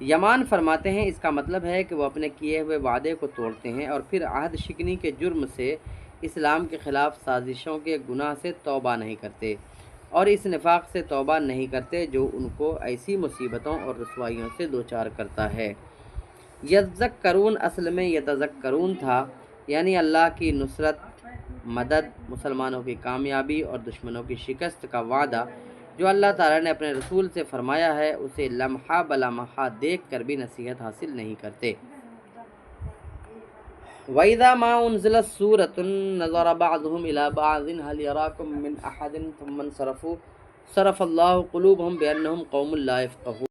یمان فرماتے ہیں اس کا مطلب ہے کہ وہ اپنے کیے ہوئے وعدے کو توڑتے ہیں اور پھر عہد شکنی کے جرم سے اسلام کے خلاف سازشوں کے گناہ سے توبہ نہیں کرتے اور اس نفاق سے توبہ نہیں کرتے جو ان کو ایسی مصیبتوں اور رسوائیوں سے دوچار کرتا ہے۔ یذکرون اصل میں یتذکرون تھا، یعنی اللہ کی نصرت، مدد، مسلمانوں کی کامیابی اور دشمنوں کی شکست کا وعدہ جو اللہ تعالیٰ نے اپنے رسول سے فرمایا ہے اسے لمحہ بلمحہ دیکھ کر بھی نصیحت حاصل نہیں کرتے۔ وَإِذَا مَا أُنزِلَتْ سُورَةٌ نَظَرَ بَعْضُهُمْ إِلَى بَعْضٍ هَلْ يَرَاكُمْ مِنْ أَحَدٍ ثُمَّ انصَرَفُوا صَرَفَ اللَّهُ قُلُوبَهُمْ بِأَنَّهُمْ قَوْمٌ لَا يَفْقَهُونَ۔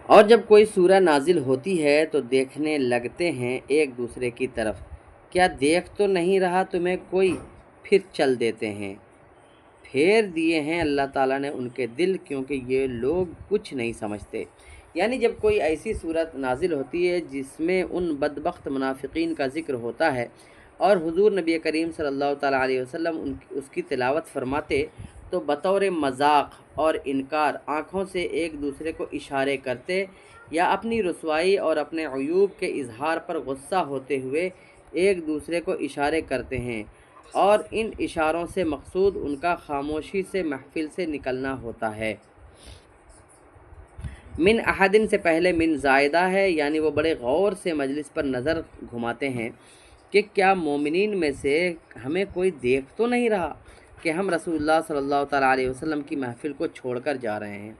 اور جب کوئی سورہ نازل ہوتی ہے تو دیکھنے لگتے ہیں ایک دوسرے کی طرف، کیا دیکھ تو نہیں رہا تمہیں کوئی، پھر چل دیتے ہیں۔ پھیر دیے ہیں اللہ تعالیٰ نے ان کے دل کیونکہ یہ لوگ کچھ نہیں سمجھتے۔ یعنی جب کوئی ایسی صورت نازل ہوتی ہے جس میں ان بدبخت منافقین کا ذکر ہوتا ہے اور حضور نبی کریم صلی اللہ تعالیٰ علیہ وسلم اس کی تلاوت فرماتے تو بطور مذاق اور انکار آنکھوں سے ایک دوسرے کو اشارے کرتے یا اپنی رسوائی اور اپنے عیوب کے اظہار پر غصہ ہوتے ہوئے ایک دوسرے کو اشارے کرتے ہیں، اور ان اشاروں سے مقصود ان کا خاموشی سے محفل سے نکلنا ہوتا ہے۔ من احدن سے پہلے من زائدہ ہے، یعنی وہ بڑے غور سے مجلس پر نظر گھماتے ہیں کہ کیا مومنین میں سے ہمیں کوئی دیکھ تو نہیں رہا کہ ہم رسول اللہ صلی اللہ تعالیٰ علیہ وسلم کی محفل کو چھوڑ کر جا رہے ہیں۔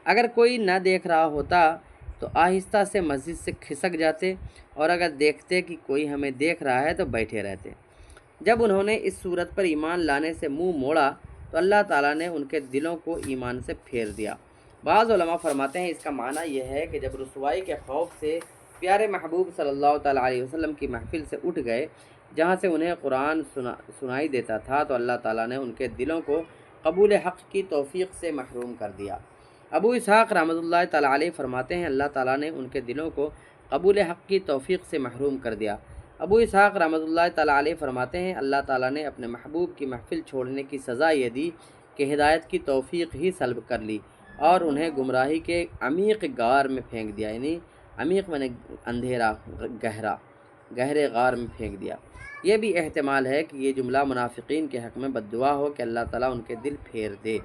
اگر کوئی نہ دیکھ رہا ہوتا تو آہستہ سے مسجد سے کھسک جاتے، اور اگر دیکھتے کہ کوئی ہمیں دیکھ رہا ہے تو بیٹھے رہتے۔ جب انہوں نے اس صورت پر ایمان لانے سے منہ موڑا تو اللہ تعالیٰ نے ان کے دلوں کو ایمان سے پھیر دیا۔ بعض علماء فرماتے ہیں اس کا معنی یہ ہے کہ جب رسوائی کے خوف سے پیارے محبوب صلی اللہ تعالیٰ علیہ وسلم کی محفل سے اٹھ گئے جہاں سے انہیں قرآن سنائی دیتا تھا، تو اللہ تعالیٰ نے ان کے دلوں کو قبول حق کی توفیق سے محروم کر دیا۔ ابو اسحاق رحمۃ اللہ تعالیٰ علیہ فرماتے ہیں اللہ تعالیٰ نے ان کے دلوں کو قبول حق کی توفیق سے محروم کر دیا۔ ابو اسحاق رحمۃ اللہ تعالیٰ علیہ فرماتے ہیں اللہ تعالیٰ نے اپنے محبوب کی محفل چھوڑنے کی سزا یہ دی کہ ہدایت کی توفیق ہی سلب کر لی اور انہیں گمراہی کے عمیق غار میں پھینک دیا، یعنی عمیق میں نے اندھیرا، گہرے غار میں پھینک دیا۔ یہ بھی احتمال ہے کہ یہ جملہ منافقین کے حق میں بد دعا ہو کہ اللہ تعالیٰ ان کے دل پھیر دے۔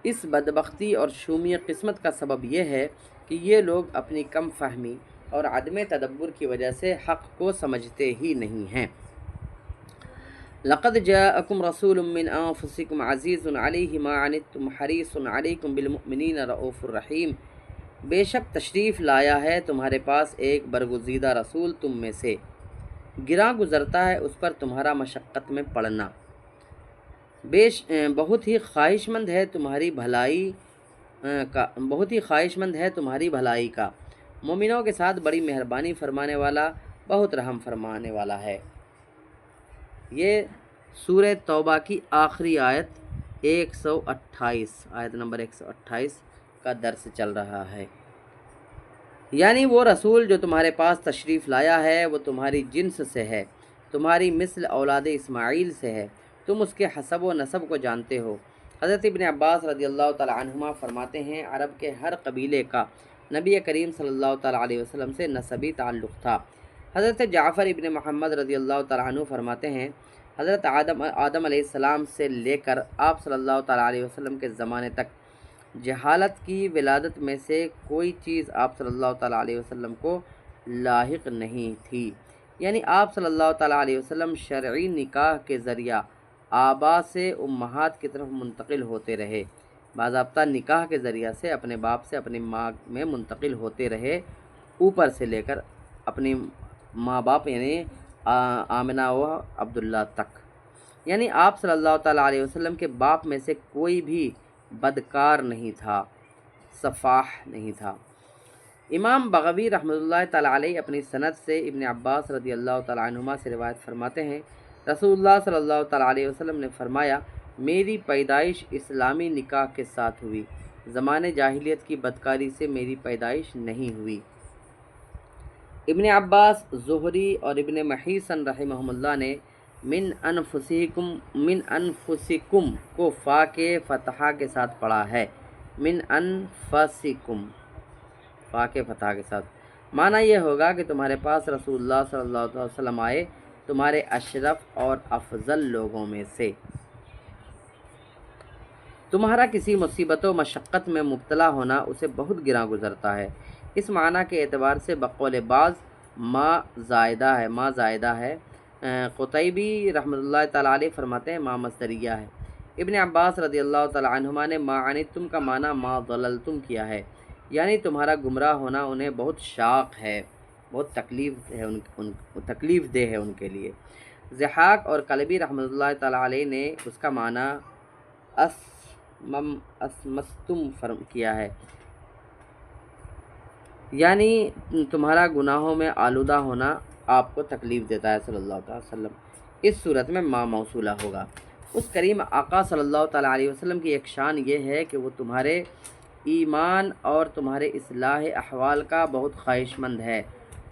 اس بدبختی اور شومی قسمت کا سبب یہ ہے کہ یہ لوگ اپنی کم فہمی اور عدم تدبر کی وجہ سے حق کو سمجھتے ہی نہیں ہیں۔ لقد جاءکم رسول من انفسکم عزیز علیہ ما عنتم حریص علیکم بالمؤمنین رؤوف الرحیم۔ بے شک تشریف لایا ہے تمہارے پاس ایک برگزیدہ رسول تم میں سے، گراں گزرتا ہے اس پر تمہارا مشقت میں پڑنا، بہت ہی خواہش مند ہے تمہاری بھلائی کا، مومنوں کے ساتھ بڑی مہربانی فرمانے والا، بہت رحم فرمانے والا ہے۔ یہ سورہ توبہ کی آخری آیت 128، آیت نمبر 128 کا درس چل رہا ہے۔ یعنی وہ رسول جو تمہارے پاس تشریف لایا ہے وہ تمہاری جنس سے ہے، تمہاری مثل اولاد اسماعیل سے ہے، تم اس کے حسب و نسب کو جانتے ہو۔ حضرت ابن عباس رضی اللہ تعالیٰ عنہما فرماتے ہیں عرب کے ہر قبیلے کا نبی کریم صلی اللہ تعالیٰ علیہ وسلم سے نسبی تعلق تھا۔ حضرت جعفر ابن محمد رضی اللہ تعالیٰ عنہ فرماتے ہیں حضرت آدم علیہ السلام سے لے کر آپ صلی اللہ تعالیٰ علیہ وسلم کے زمانے تک جہالت کی ولادت میں سے کوئی چیز آپ صلی اللہ تعالیٰ علیہ وسلم کو لاحق نہیں تھی، یعنی آپ صلی اللہ تعالیٰ علیہ وسلم شرعی نکاح کے ذریعہ آبا سے امہات کی طرف منتقل ہوتے رہے، باضابطہ نکاح کے ذریعہ سے اپنے باپ سے اپنی ماں میں منتقل ہوتے رہے، اوپر سے لے کر اپنی ماں باپ یعنی آمنہ و عبداللہ تک، یعنی آپ صلی اللہ تعالیٰ علیہ وسلم کے باپ میں سے کوئی بھی بدکار نہیں تھا، صفاح نہیں تھا۔ امام بغوی رحمۃ اللہ تعالیٰ علیہ اپنی سند سے ابن عباس رضی اللہ تعالیٰ عنہما سے روایت فرماتے ہیں رسول اللہ صلی اللہ تعالیٰ علیہ وسلم نے فرمایا میری پیدائش اسلامی نکاح کے ساتھ ہوئی، زمانے جاہلیت کی بدکاری سے میری پیدائش نہیں ہوئی۔ ابن عباس، زہری اور ابن محیصن رحمہم اللہ نے من انفسکم کو فا کے فتحہ کے ساتھ پڑھا ہے، من انفسکم۔ فا کے فتح کے ساتھ۔ معنی یہ ہوگا کہ تمہارے پاس رسول اللہ صلی اللہ علیہ وسلم آئے، تمہارے اشرف اور افضل لوگوں میں سے۔ تمہارا کسی مصیبت و مشقت میں مبتلا ہونا اسے بہت گراں گزرتا ہے۔ اس معنی کے اعتبار سے بقول بعض ما زائدہ ہے۔ قطیبی رحمۃ اللہ تعالیٰ علیہ فرماتے ہیں ما مصدریہ ہے۔ ابن عباس رضی اللہ تعالیٰ عنہما نے ما عنتم کا معنی ما ضللتم کیا ہے، یعنی تمہارا گمراہ ہونا انہیں بہت شاق ہے، بہت تکلیف دہ ہے ان کے لیے۔ ضحاک اور قلبی رحمۃ اللہ تعالیٰ علیہ نے اس کا معنی اسمستم فرم کیا ہے، یعنی تمہارا گناہوں میں آلودہ ہونا آپ کو تکلیف دیتا ہے صلی اللہ علیہ وسلم۔ اس صورت میں ما موصولہ ہوگا۔ اس کریم آقا صلی اللہ تعالیٰ علیہ وسلم کی ایک شان یہ ہے کہ وہ تمہارے ایمان اور تمہارے اصلاح احوال کا بہت خواہش مند ہے،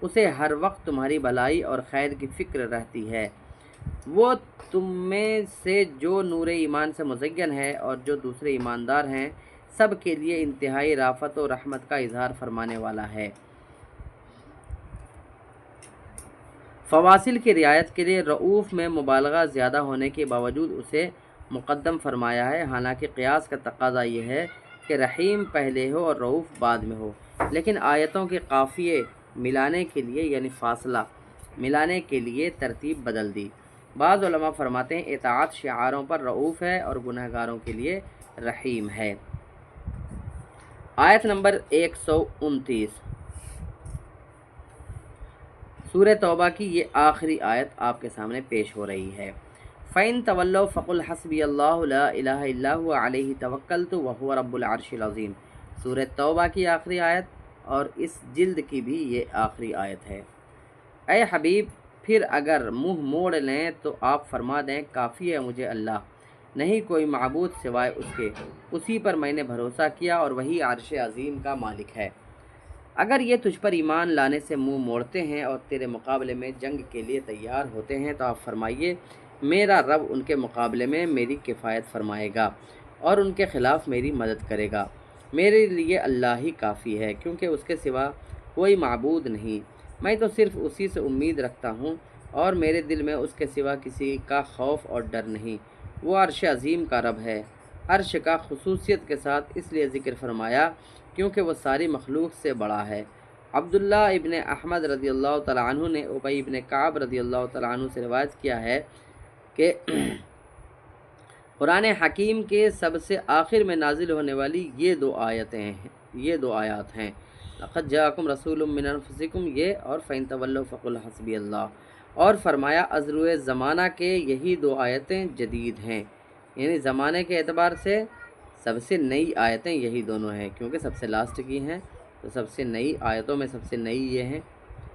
اسے ہر وقت تمہاری بھلائی اور خیر کی فکر رہتی ہے۔ وہ تم میں سے جو نور ایمان سے مزین ہے اور جو دوسرے ایماندار ہیں سب کے لیے انتہائی رافت و رحمت کا اظہار فرمانے والا ہے۔ فواصل کی رعایت کے لیے رؤوف میں مبالغہ زیادہ ہونے کے باوجود اسے مقدم فرمایا ہے، حالانکہ قیاس کا تقاضا یہ ہے کہ رحیم پہلے ہو اور رؤوف بعد میں ہو، لیکن آیتوں کے قافیے ملانے کے لیے یعنی فاصلہ ملانے کے لیے ترتیب بدل دی۔ بعض علماء فرماتے ہیں اطاعت شعاروں پر رؤوف ہے اور گنہگاروں کے لیے رحیم ہے۔ آیت نمبر 129 سورہ توبہ کی یہ آخری آیت آپ کے سامنے پیش ہو رہی ہے۔ فَإِن تَوَلَّوْا فَقُلْ حَسْبِيَ اللَّهُ لَا إِلَٰهَ إِلَّا هُوَ عَلَيْهِ تَوَكَّلْتُ وَهُوَ رَبُّ الْعَرْشِ الْعَظِيمِ۔ سورہ توبہ کی آخری آیت اور اس جلد کی بھی یہ آخری آیت ہے۔ اے حبیب، پھر اگر منہ موڑ لیں تو آپ فرما دیں کافی ہے مجھے اللہ، نہیں کوئی معبود سوائے اس کے، اسی پر میں نے بھروسہ کیا اور وہی عرش عظیم کا مالک ہے۔ اگر یہ تجھ پر ایمان لانے سے منہ موڑتے ہیں اور تیرے مقابلے میں جنگ کے لیے تیار ہوتے ہیں تو آپ فرمائیے میرا رب ان کے مقابلے میں میری کفایت فرمائے گا اور ان کے خلاف میری مدد کرے گا۔ میرے لیے اللہ ہی کافی ہے، کیونکہ اس کے سوا کوئی معبود نہیں، میں تو صرف اسی سے امید رکھتا ہوں اور میرے دل میں اس کے سوا کسی کا خوف اور ڈر نہیں۔ وہ عرش عظیم کا رب ہے۔ عرش کا خصوصیت کے ساتھ اس لیے ذکر فرمایا کیونکہ وہ ساری مخلوق سے بڑا ہے۔ عبداللہ ابن احمد رضی اللہ تعالیٰ عنہ نے ابی ابن کعب رضی اللہ تعالیٰ عنہ سے روایت کیا ہے کہ قرآن حکیم کے سب سے آخر میں نازل ہونے والی یہ دو آیات ہیں، لقد جاءکم رسول من انفسکم یہ اور فَإِن تَوَلَّوْا فَقُلْ حَسْبِيَ اللَّهُ، اور فرمایا ازروِ زمانہ کے یہی دو آیتیں جدید ہیں، یعنی زمانے کے اعتبار سے سب سے نئی آیتیں یہی دونوں ہیں، کیونکہ سب سے لاسٹ کی ہیں تو سب سے نئی آیتوں میں سب سے نئی یہ ہیں۔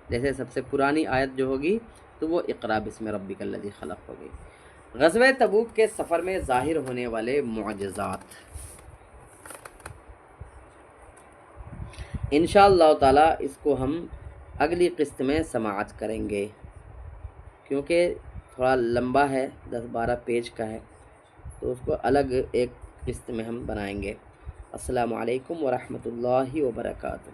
جیسے سب سے پرانی آیت جو ہوگی تو وہ اقرا بسم ربک الذی خلق ہوگی۔ غزوہ تبوک کے سفر میں ظاہر ہونے والے معجزات، انشاءاللہ تعالی اس کو ہم اگلی قسط میں سماعت کریں گے، کیونکہ تھوڑا لمبا ہے، 10-12 پیج کا ہے، تو اس کو الگ ایک قسط میں ہم بنائیں گے۔ السلام علیکم ورحمۃ اللہ وبرکاتہ۔